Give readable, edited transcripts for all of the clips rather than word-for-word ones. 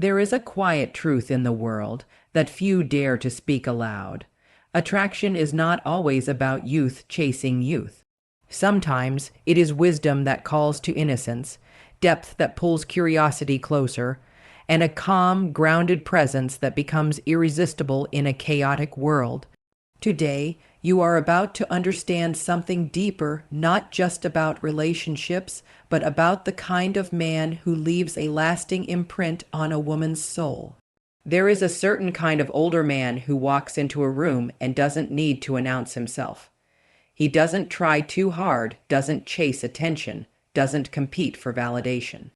There is a quiet truth in the world that few dare to speak aloud. Attraction is not always about youth chasing youth. Sometimes it is wisdom that calls to innocence, depth that pulls curiosity closer, and a calm, grounded presence that becomes irresistible in a chaotic world. Today, you are about to understand something deeper, not just about relationships, but about the kind of man who leaves a lasting imprint on a woman's soul. There is a certain kind of older man who walks into a room and doesn't need to announce himself. He doesn't try too hard, doesn't chase attention, doesn't compete for validation.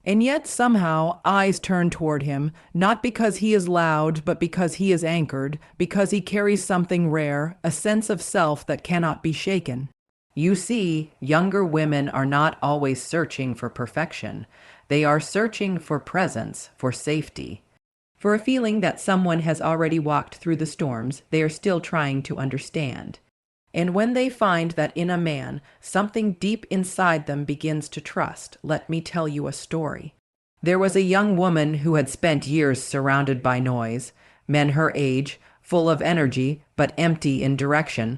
And yet somehow eyes turn toward him, not because he is loud, but because he is anchored, because he carries something rare, a sense of self that cannot be shaken. You see, younger women are not always searching for perfection. They are searching for presence, for safety, for a feeling that someone has already walked through the storms they are still trying to understand. And when they find that in a man, something deep inside them begins to trust, let me tell you a story. There was a young woman who had spent years surrounded by noise, men her age, full of energy, but empty in direction.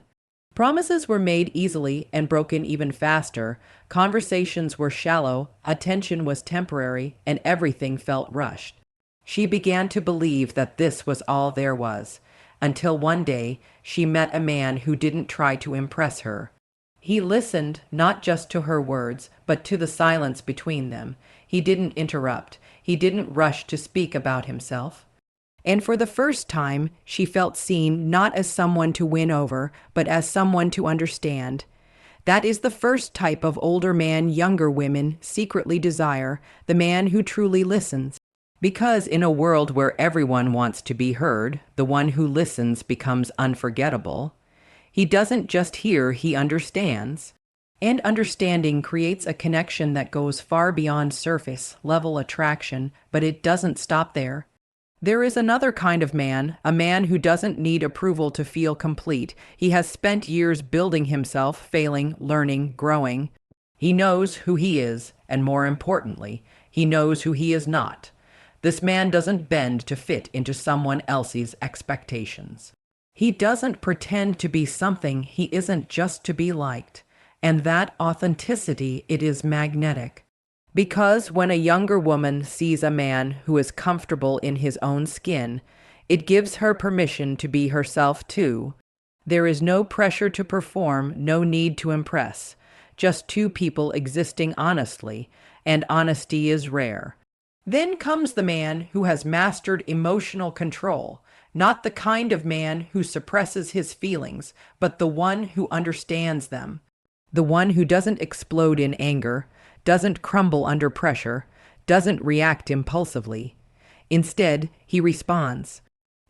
Promises were made easily and broken even faster, conversations were shallow, attention was temporary, and everything felt rushed. She began to believe that this was all there was, until one day she met a man who didn't try to impress her. He listened not just to her words, but to the silence between them. He didn't interrupt. He didn't rush to speak about himself. And for the first time, she felt seen not as someone to win over, but as someone to understand. That is the first type of older man younger women secretly desire, the man who truly listens. Because in a world where everyone wants to be heard, the one who listens becomes unforgettable. He doesn't just hear, he understands. And understanding creates a connection that goes far beyond surface level attraction, but it doesn't stop there. There is another kind of man, a man who doesn't need approval to feel complete. He has spent years building himself, failing, learning, growing. He knows who he is, and more importantly, he knows who he is not. This man doesn't bend to fit into someone else's expectations. He doesn't pretend to be something he isn't just to be liked. And that authenticity, it is magnetic. Because when a younger woman sees a man who is comfortable in his own skin, it gives her permission to be herself too. There is no pressure to perform, no need to impress. Just two people existing honestly, and honesty is rare. Then comes the man who has mastered emotional control, not the kind of man who suppresses his feelings, but the one who understands them. The one who doesn't explode in anger, doesn't crumble under pressure, doesn't react impulsively. Instead, he responds.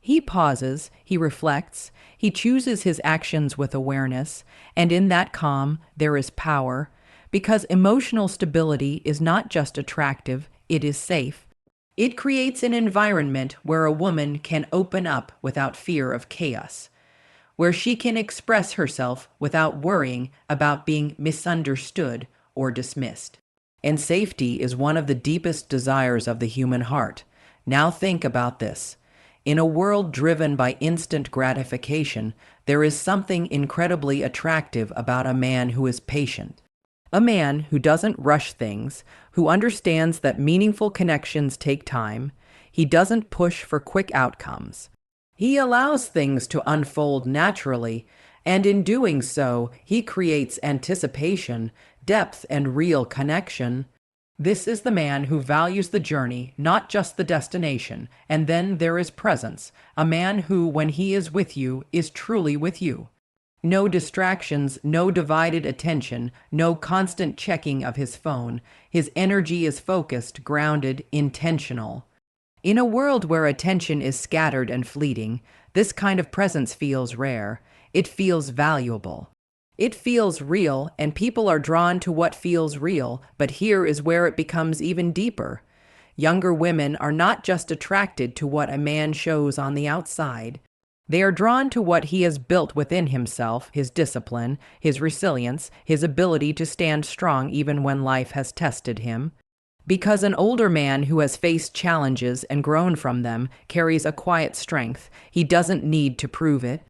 He pauses, he reflects, he chooses his actions with awareness, and in that calm, there is power, because emotional stability is not just attractive, it is safe. It creates an environment where a woman can open up without fear of chaos, where she can express herself without worrying about being misunderstood or dismissed. And safety is one of the deepest desires of the human heart. Now think about this. In a world driven by instant gratification, there is something incredibly attractive about a man who is patient. A man who doesn't rush things, who understands that meaningful connections take time. He doesn't push for quick outcomes. He allows things to unfold naturally, and in doing so, he creates anticipation, depth, and real connection. This is the man who values the journey, not just the destination. And then there is presence, a man who, when he is with you, is truly with you. No distractions, no divided attention, no constant checking of his phone. His energy is focused, grounded, intentional. In a world where attention is scattered and fleeting, this kind of presence feels rare. It feels valuable. It feels real, and people are drawn to what feels real, but here is where it becomes even deeper. Younger women are not just attracted to what a man shows on the outside. They are drawn to what he has built within himself, his discipline, his resilience, his ability to stand strong even when life has tested him. Because an older man who has faced challenges and grown from them carries a quiet strength. He doesn't need to prove it.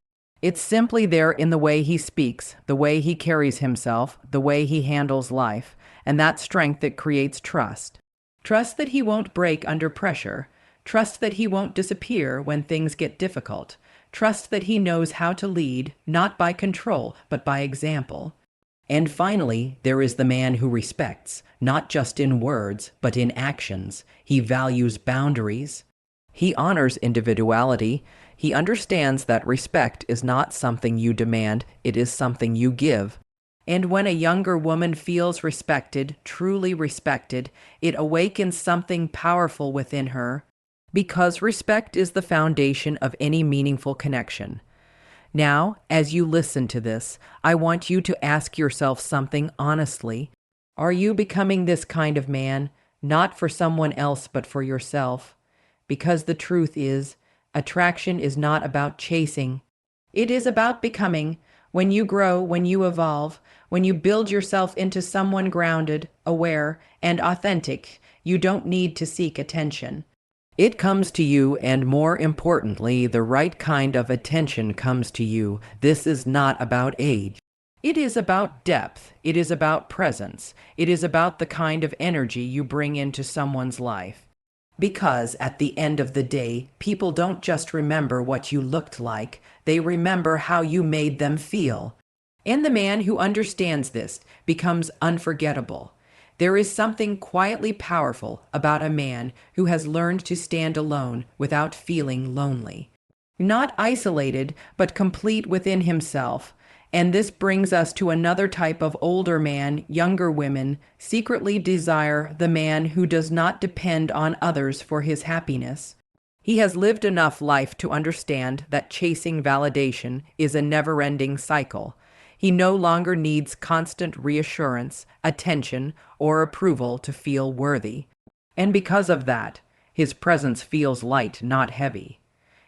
It's simply there in the way he speaks, the way he carries himself, the way he handles life, and that strength that creates trust. Trust that he won't break under pressure. Trust that he won't disappear when things get difficult. Trust that he knows how to lead, not by control, but by example. And finally, there is the man who respects, not just in words, but in actions. He values boundaries. He honors individuality. He understands that respect is not something you demand, it is something you give. And when a younger woman feels respected, truly respected, it awakens something powerful within her, because respect is the foundation of any meaningful connection. Now, as you listen to this, I want you to ask yourself something honestly. Are you becoming this kind of man, not for someone else, but for yourself? Because the truth is, attraction is not about chasing. It is about becoming. When you grow, when you evolve, when you build yourself into someone grounded, aware, and authentic, you don't need to seek attention. It comes to you, and more importantly, the right kind of attention comes to you. This is not about age. It is about depth. It is about presence. It is about the kind of energy you bring into someone's life. Because at the end of the day, people don't just remember what you looked like, they remember how you made them feel. And the man who understands this becomes unforgettable. There is something quietly powerful about a man who has learned to stand alone without feeling lonely. Not isolated, but complete within himself. And this brings us to another type of older man. Younger women secretly desire the man who does not depend on others for his happiness. He has lived enough life to understand that chasing validation is a never-ending cycle. He no longer needs constant reassurance, attention, or approval to feel worthy. And because of that, his presence feels light, not heavy.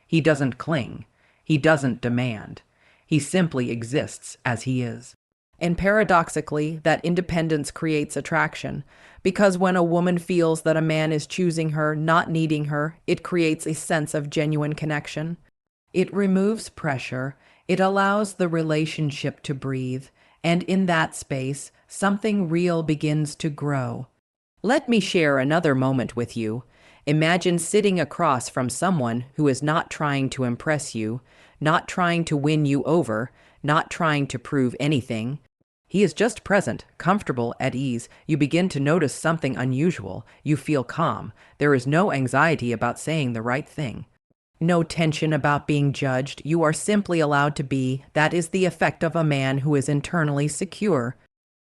He doesn't cling. He doesn't demand. He simply exists as he is. And paradoxically, that independence creates attraction, because when a woman feels that a man is choosing her, not needing her, it creates a sense of genuine connection. It removes pressure. It allows the relationship to breathe, and in that space, something real begins to grow. Let me share another moment with you. Imagine sitting across from someone who is not trying to impress you, not trying to win you over, not trying to prove anything. He is just present, comfortable, at ease. You begin to notice something unusual. You feel calm. There is no anxiety about saying the right thing. No tension about being judged. You are simply allowed to be. That is the effect of a man who is internally secure.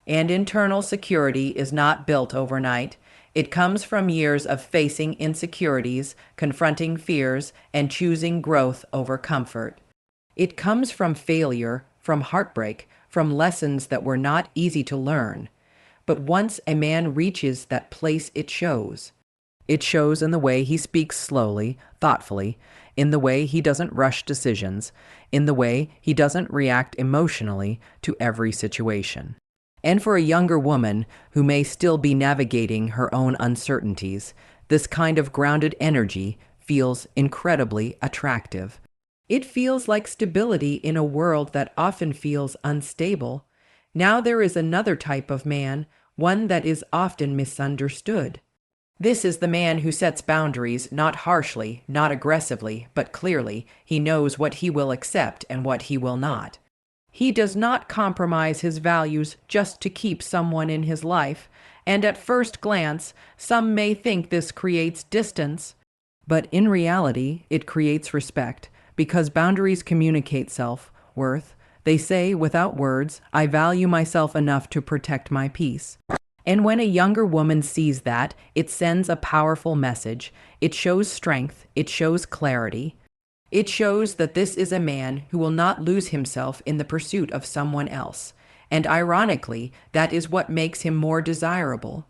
And internal security is not built overnight. It comes from years of facing insecurities, confronting fears, and choosing growth over comfort. It comes from failure, from heartbreak, from lessons that were not easy to learn. But once a man reaches that place, it shows. It shows in the way he speaks slowly, thoughtfully, in the way he doesn't rush decisions, in the way he doesn't react emotionally to every situation. And for a younger woman who may still be navigating her own uncertainties, this kind of grounded energy feels incredibly attractive. It feels like stability in a world that often feels unstable. Now there is another type of man, one that is often misunderstood. This is the man who sets boundaries, not harshly, not aggressively, but clearly. He knows what he will accept and what he will not. He does not compromise his values just to keep someone in his life, and at first glance, some may think this creates distance. But in reality, it creates respect, because boundaries communicate self-worth. They say, without words, I value myself enough to protect my peace. And when a younger woman sees that, it sends a powerful message. It shows strength. It shows clarity. It shows that this is a man who will not lose himself in the pursuit of someone else. And ironically, that is what makes him more desirable.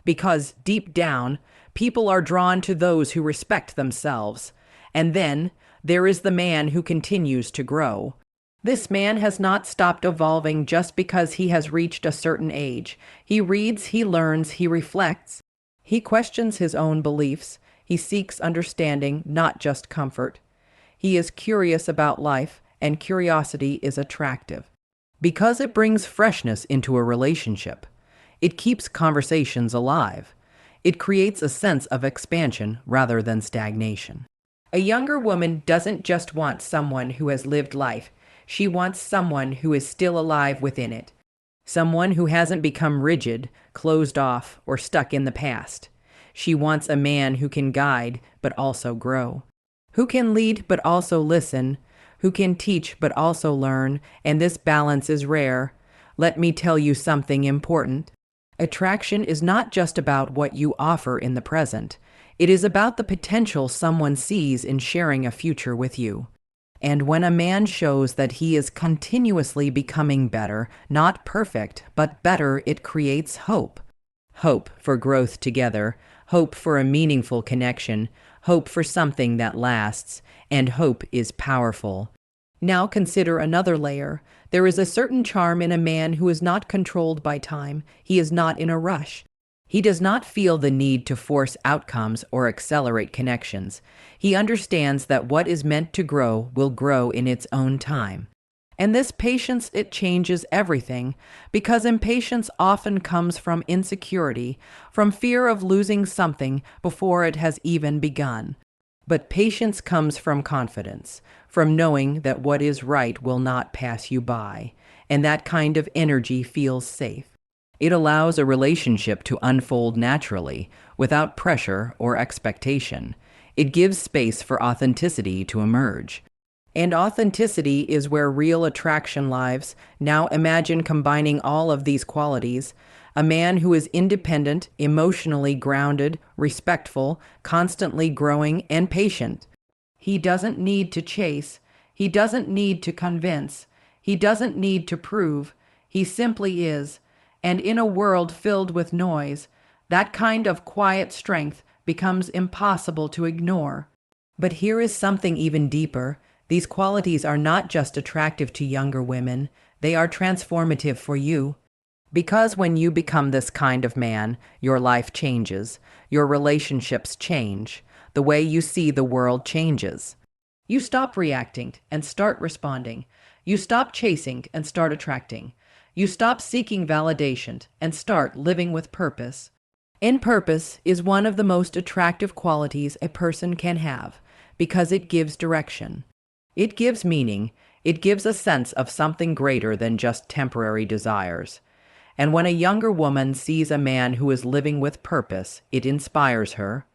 Because deep down, people are drawn to those who respect themselves. And then, there is the man who continues to grow. This man has not stopped evolving just because he has reached a certain age. He reads, he learns, he reflects. He questions his own beliefs. He seeks understanding, not just comfort. He is curious about life, and curiosity is attractive because it brings freshness into a relationship. It keeps conversations alive. It creates a sense of expansion rather than stagnation. A younger woman doesn't just want someone who has lived life, she wants someone who is still alive within it. Someone who hasn't become rigid, closed off, or stuck in the past. She wants a man who can guide but also grow, who can lead but also listen, who can teach but also learn, and this balance is rare. Let me tell you something important. Attraction is not just about what you offer in the present. It is about the potential someone sees in sharing a future with you. And when a man shows that he is continuously becoming better, not perfect, but better, it creates hope. Hope for growth together, hope for a meaningful connection, hope for something that lasts, and hope is powerful. Now consider another layer. There is a certain charm in a man who is not controlled by time. He is not in a rush. He does not feel the need to force outcomes or accelerate connections. He understands that what is meant to grow will grow in its own time. And this patience, it changes everything, because impatience often comes from insecurity, from fear of losing something before it has even begun. But patience comes from confidence, from knowing that what is right will not pass you by, and that kind of energy feels safe. It allows a relationship to unfold naturally, without pressure or expectation. It gives space for authenticity to emerge. And authenticity is where real attraction lives. Now imagine combining all of these qualities. A man who is independent, emotionally grounded, respectful, constantly growing, and patient. He doesn't need to chase. He doesn't need to convince. He doesn't need to prove. He simply is. And in a world filled with noise, that kind of quiet strength becomes impossible to ignore. But here is something even deeper. These qualities are not just attractive to younger women, they are transformative for you. Because when you become this kind of man, your life changes, your relationships change, the way you see the world changes. You stop reacting and start responding. You stop chasing and start attracting. You stop seeking validation and start living with purpose. And purpose is one of the most attractive qualities a person can have because it gives direction. It gives meaning. It gives a sense of something greater than just temporary desires. And when a younger woman sees a man who is living with purpose, it inspires her.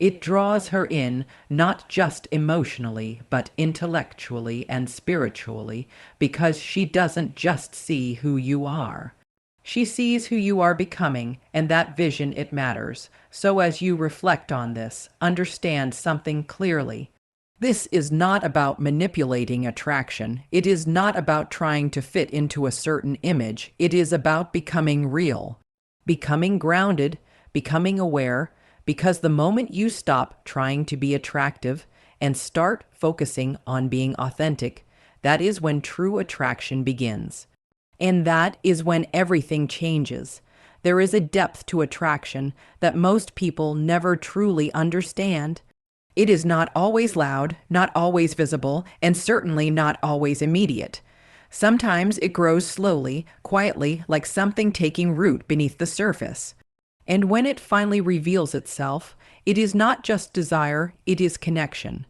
It draws her in, not just emotionally, but intellectually and spiritually, because she doesn't just see who you are. She sees who you are becoming, and that vision, it matters. So as you reflect on this, understand something clearly. This is not about manipulating attraction. It is not about trying to fit into a certain image. It is about becoming real, becoming grounded, becoming aware, because the moment you stop trying to be attractive and start focusing on being authentic, that is when true attraction begins. And that is when everything changes. There is a depth to attraction that most people never truly understand. It is not always loud, not always visible, and certainly not always immediate. Sometimes it grows slowly, quietly, like something taking root beneath the surface. And when it finally reveals itself, it is not just desire, it is connection.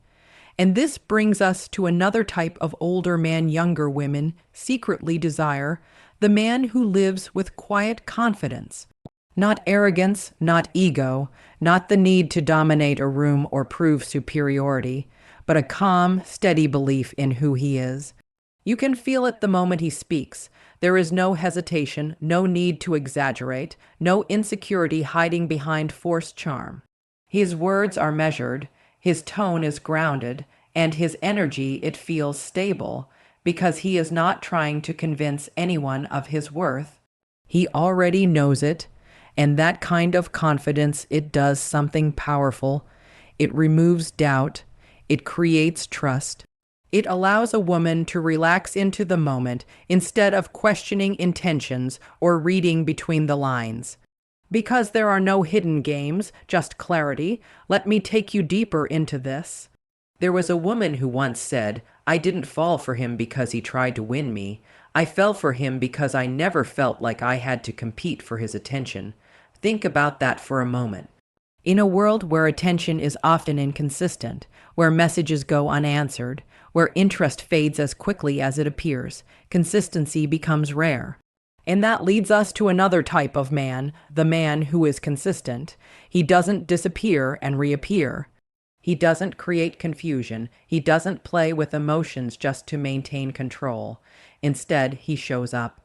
And this brings us to another type of older man younger women secretly desire, the man who lives with quiet confidence. Not arrogance, not ego, not the need to dominate a room or prove superiority, but a calm, steady belief in who he is. You can feel it the moment he speaks. There is no hesitation, no need to exaggerate, no insecurity hiding behind forced charm. His words are measured, his tone is grounded, and his energy, it feels stable, because he is not trying to convince anyone of his worth. He already knows it, and that kind of confidence, it does something powerful. It removes doubt. It creates trust. It allows a woman to relax into the moment instead of questioning intentions or reading between the lines. Because there are no hidden games, just clarity, let me take you deeper into this. There was a woman who once said, I didn't fall for him because he tried to win me. I fell for him because I never felt like I had to compete for his attention. Think about that for a moment. In a world where attention is often inconsistent, where messages go unanswered, where interest fades as quickly as it appears, consistency becomes rare. And that leads us to another type of man, the man who is consistent. He doesn't disappear and reappear. He doesn't create confusion. He doesn't play with emotions just to maintain control. Instead, he shows up.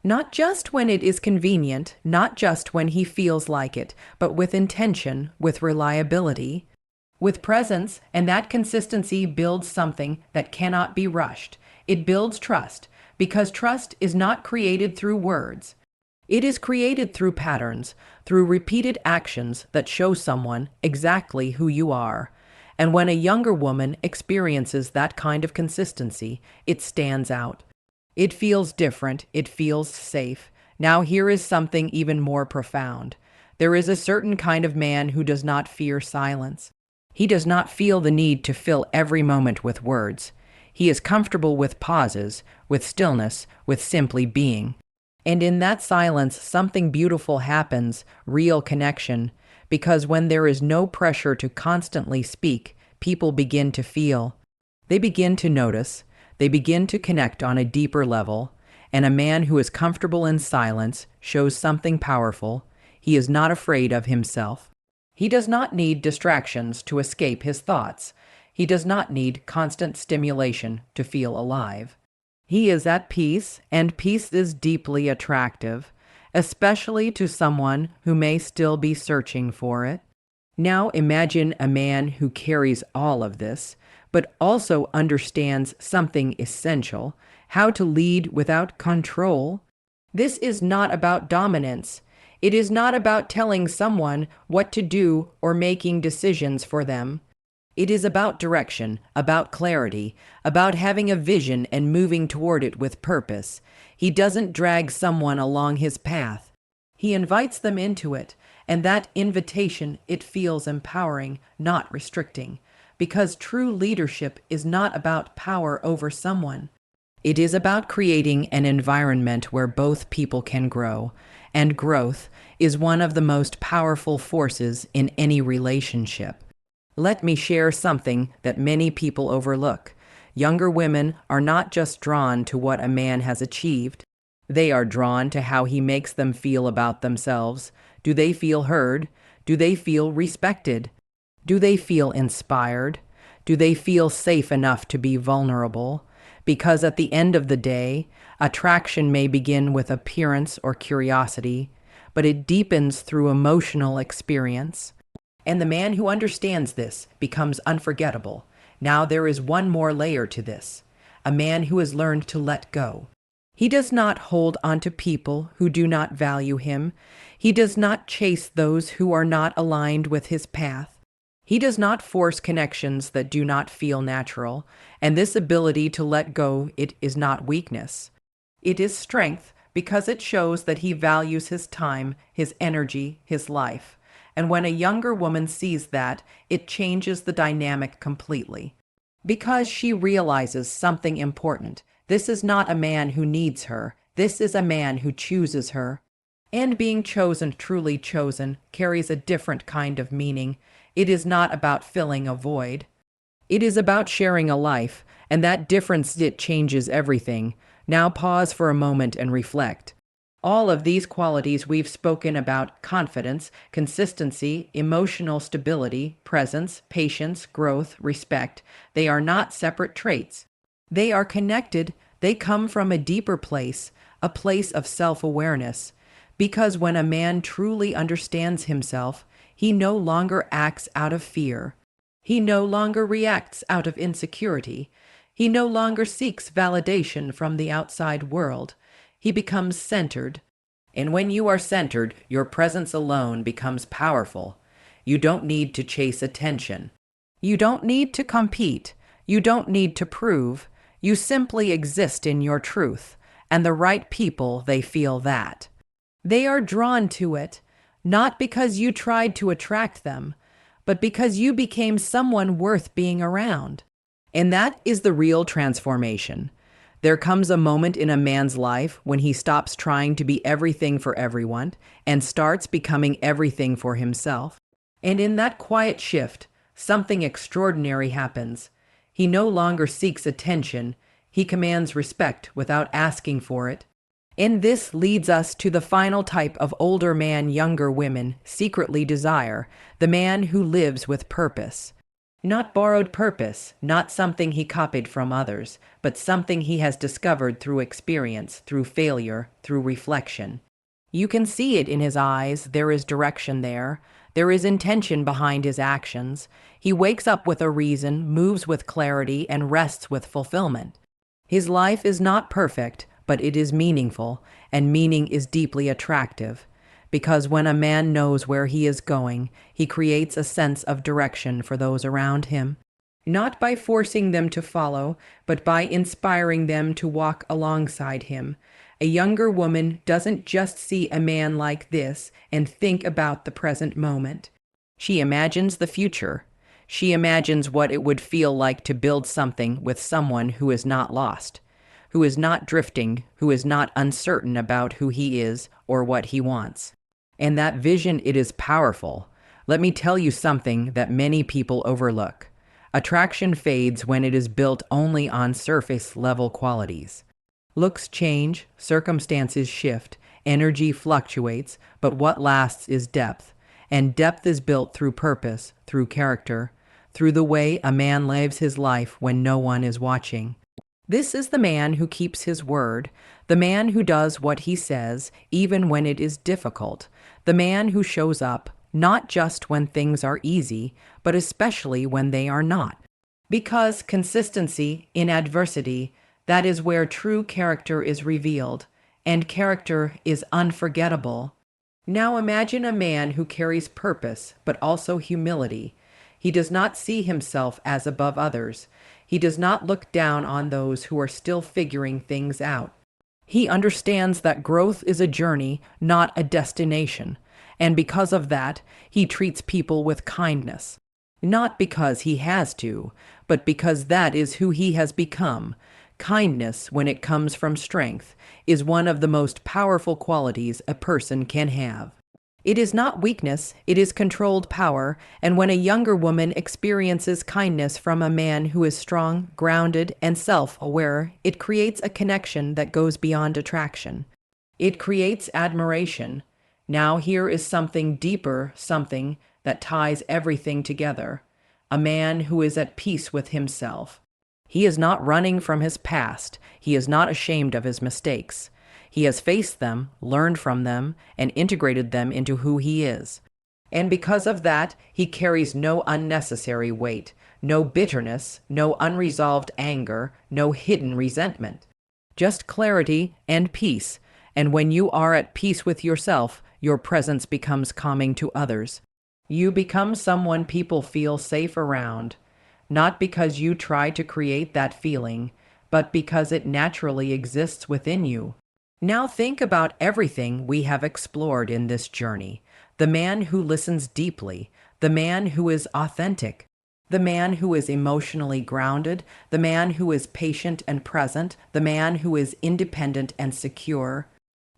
Not just when it is convenient, not just when he feels like it, but with intention, with reliability, with presence, and that consistency builds something that cannot be rushed. It builds trust, because trust is not created through words. It is created through patterns, through repeated actions that show someone exactly who you are. And when a younger woman experiences that kind of consistency, it stands out. It feels different. It feels safe. Now here is something even more profound. There is a certain kind of man who does not fear silence. He does not feel the need to fill every moment with words. He is comfortable with pauses, with stillness, with simply being. And in that silence, something beautiful happens, real connection. Because when there is no pressure to constantly speak, people begin to feel. They begin to notice. They begin to connect on a deeper level, and a man who is comfortable in silence shows something powerful. He is not afraid of himself. He does not need distractions to escape his thoughts. He does not need constant stimulation to feel alive. He is at peace, and peace is deeply attractive, especially to someone who may still be searching for it. Now imagine a man who carries all of this, but also understands something essential, how to lead without control. This is not about dominance. It is not about telling someone what to do or making decisions for them. It is about direction, about clarity, about having a vision and moving toward it with purpose. He doesn't drag someone along his path. He invites them into it, and that invitation, it feels empowering, not restricting. Because true leadership is not about power over someone. It is about creating an environment where both people can grow, and growth is one of the most powerful forces in any relationship. Let me share something that many people overlook. Younger women are not just drawn to what a man has achieved. They are drawn to how he makes them feel about themselves. Do they feel heard? Do they feel respected? Do they feel inspired? Do they feel safe enough to be vulnerable? Because at the end of the day, attraction may begin with appearance or curiosity, but it deepens through emotional experience. And the man who understands this becomes unforgettable. Now there is one more layer to this. A man who has learned to let go. He does not hold on to people who do not value him. He does not chase those who are not aligned with his path. He does not force connections that do not feel natural, and this ability to let go, it is not weakness. It is strength because it shows that he values his time, his energy, his life. And when a younger woman sees that, it changes the dynamic completely. Because she realizes something important. This is not a man who needs her. This is a man who chooses her. And being chosen, truly chosen, carries a different kind of meaning. It is not about filling a void. It is about sharing a life, and that difference, it changes everything. Now pause for a moment and reflect. All of these qualities we've spoken about: confidence, consistency, emotional stability, presence, patience, growth, respect. They are not separate traits. They are connected. They come from a deeper place, a place of self-awareness. Because when a man truly understands himself, he no longer acts out of fear. He no longer reacts out of insecurity. He no longer seeks validation from the outside world. He becomes centered. And when you are centered, your presence alone becomes powerful. You don't need to chase attention. You don't need to compete. You don't need to prove. You simply exist in your truth. And the right people, they feel that. They are drawn to it. not because you tried to attract them, but because you became someone worth being around. And that is the real transformation. There comes a moment in a man's life when he stops trying to be everything for everyone and starts becoming everything for himself. And in that quiet shift, something extraordinary happens. He no longer seeks attention, he commands respect without asking for it. And this leads us to the final type of older man younger women secretly desire, the man who lives with purpose. Not borrowed purpose, not something he copied from others, but something he has discovered through experience, through failure, through reflection. You can see it in his eyes, there is direction there. There is intention behind his actions. He wakes up with a reason, moves with clarity, and rests with fulfillment. His life is not perfect, but it is meaningful, and meaning is deeply attractive. Because when a man knows where he is going, he creates a sense of direction for those around him. Not by forcing them to follow, but by inspiring them to walk alongside him. A younger woman doesn't just see a man like this and think about the present moment. She imagines the future. She imagines what it would feel like to build something with someone who is not lost, who is not drifting, who is not uncertain about who he is or what he wants. And that vision, it is powerful. Let me tell you something that many people overlook. Attraction fades when it is built only on surface-level qualities. Looks change, circumstances shift, energy fluctuates, but what lasts is depth. And depth is built through purpose, through character, through the way a man lives his life when no one is watching. This is the man who keeps his word, the man who does what he says, even when it is difficult, the man who shows up, not just when things are easy, but especially when they are not. Because consistency in adversity, that is where true character is revealed, and character is unforgettable. Now imagine a man who carries purpose, but also humility. He does not see himself as above others. He does not look down on those who are still figuring things out. He understands that growth is a journey, not a destination, and because of that, he treats people with kindness. Not because he has to, but because that is who he has become. Kindness, when it comes from strength, is one of the most powerful qualities a person can have. It is not weakness, it is controlled power, and when a younger woman experiences kindness from a man who is strong, grounded, and self-aware, it creates a connection that goes beyond attraction. It creates admiration. Now here is something deeper, something that ties everything together. A man who is at peace with himself. He is not running from his past. He is not ashamed of his mistakes. He has faced them, learned from them, and integrated them into who he is. And because of that, he carries no unnecessary weight, no bitterness, no unresolved anger, no hidden resentment. Just clarity and peace. And when you are at peace with yourself, your presence becomes calming to others. You become someone people feel safe around, not because you try to create that feeling, but because it naturally exists within you. Now think about everything we have explored in this journey. The man who listens deeply, the man who is authentic, the man who is emotionally grounded, the man who is patient and present, the man who is independent and secure,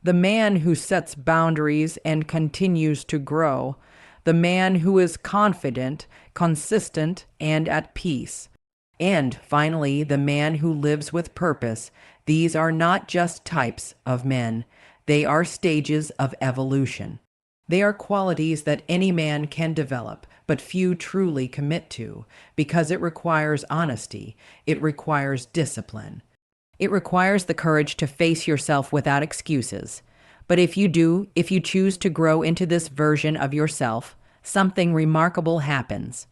the man who sets boundaries and continues to grow, the man who is confident, consistent, and at peace. And finally, the man who lives with purpose. These are not just types of men. They are stages of evolution. They are qualities that any man can develop, but few truly commit to, because it requires honesty. It requires discipline. It requires the courage to face yourself without excuses. But if you do, if you choose to grow into this version of yourself, something remarkable happens.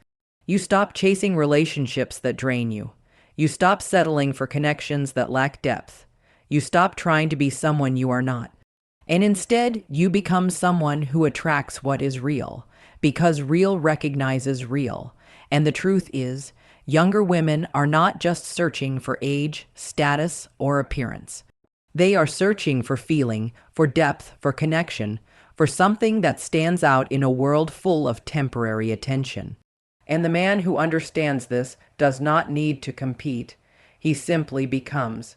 You stop chasing relationships that drain you. You stop settling for connections that lack depth. You stop trying to be someone you are not. And instead, you become someone who attracts what is real, because real recognizes real. And the truth is, younger women are not just searching for age, status, or appearance. They are searching for feeling, for depth, for connection, for something that stands out in a world full of temporary attention. And the man who understands this does not need to compete. He simply becomes.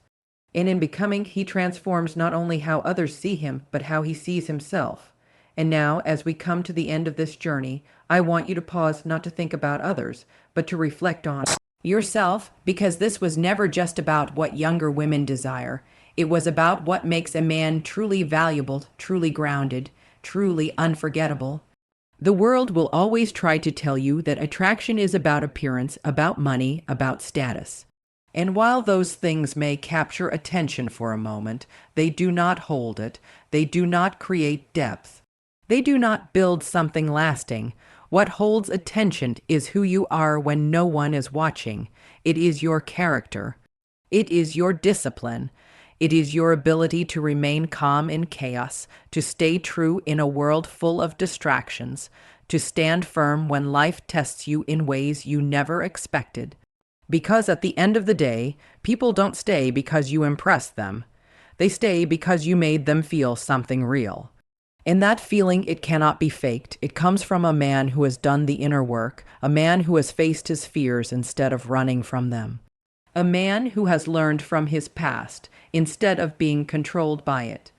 And in becoming, he transforms not only how others see him, but how he sees himself. And now, as we come to the end of this journey, I want you to pause not to think about others, but to reflect on yourself, because this was never just about what younger women desire. It was about what makes a man truly valuable, truly grounded, truly unforgettable. The world will always try to tell you that attraction is about appearance, about money, about status. And while those things may capture attention for a moment, they do not hold it, they do not create depth. They do not build something lasting. What holds attention is who you are when no one is watching. It is your character. It is your discipline. It is your ability to remain calm in chaos, to stay true in a world full of distractions, to stand firm when life tests you in ways you never expected. Because at the end of the day, people don't stay because you impressed them. They stay because you made them feel something real. And that feeling, it cannot be faked. It comes from a man who has done the inner work, a man who has faced his fears instead of running from them. A man who has learned from his past instead of being controlled by it.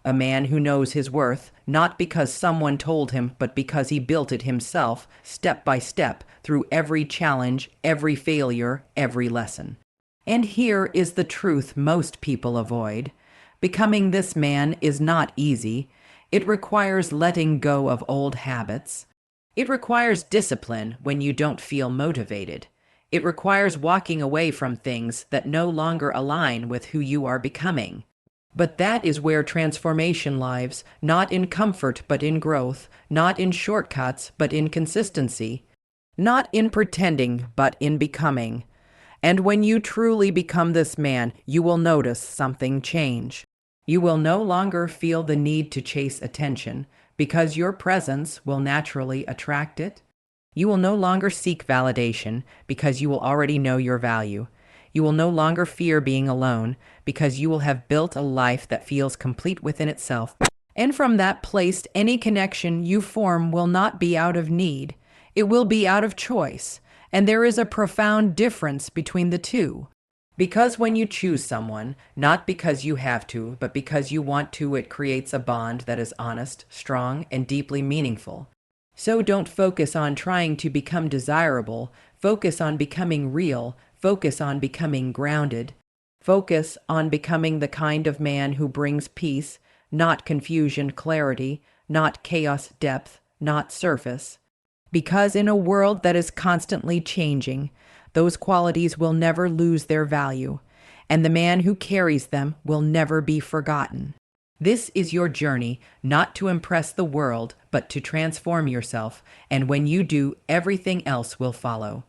A man who knows his worth, not because someone told him, but because he built it himself, step by step, through every challenge, every failure, every lesson. And here is the truth most people avoid. Becoming this man is not easy. It requires letting go of old habits. It requires discipline when you don't feel motivated. It requires walking away from things that no longer align with who you are becoming. But that is where transformation lies, not in comfort but in growth, not in shortcuts but in consistency, not in pretending but in becoming. And when you truly become this man, you will notice something change. You will no longer feel the need to chase attention, because your presence will naturally attract it. You will no longer seek validation, because you will already know your value. You will no longer fear being alone, because you will have built a life that feels complete within itself. And from that place, any connection you form will not be out of need. It will be out of choice. And there is a profound difference between the two. Because when you choose someone, not because you have to, but because you want to, it creates a bond that is honest, strong, and deeply meaningful. So don't focus on trying to become desirable. Focus on becoming real. Focus on becoming grounded. Focus on becoming the kind of man who brings peace, not confusion, clarity, not chaos, depth, not surface. Because in a world that is constantly changing, those qualities will never lose their value, and the man who carries them will never be forgotten. This is your journey, not to impress the world, but to transform yourself, and when you do, everything else will follow.